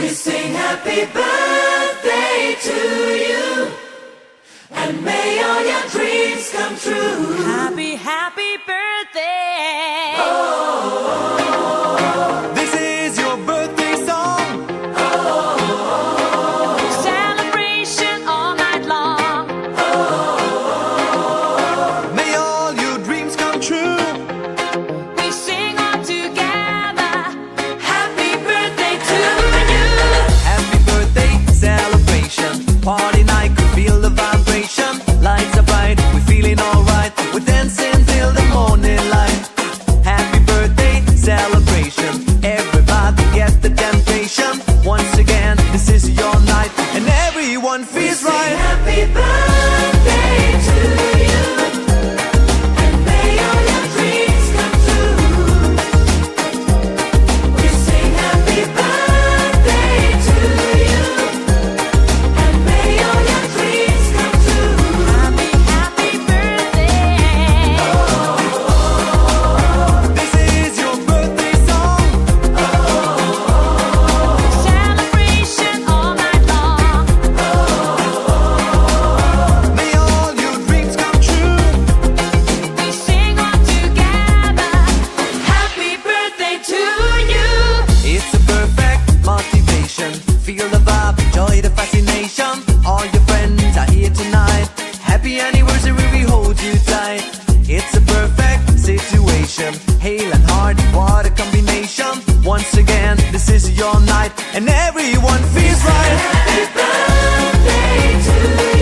We sing happy birthday to you, and may all your dreams come true. Happy, happy birthday. This is your birthday song. Celebration all night long. May all your dreams come true. We sing all together. Happy birthday to you. Happy birthday celebration. Party night, could feel the vibration. Lights are bright, we're feeling alright. We're dancing till the morning light. Happy birthday celebration. Everybody get the temptation. Once again, this is your night, and everyone feels Sing right. happy birthday to you, and may all your dreams come true. We sing happy birthday to you, and may all your dreams come true. Happy, happy birthday. This is your birthday song. Celebration all night long. May all your dreams come true. We sing all together. Happy birthday to you. It's a perfect motivation. Feel the vibe, enjoy the fascination. All your friends are here tonight. Happy anniversary, we hold you tight. It's a perfect situation. Hale and hard, what a combination. Once again, this is your night, and everyone feels right. Happy birthday to you.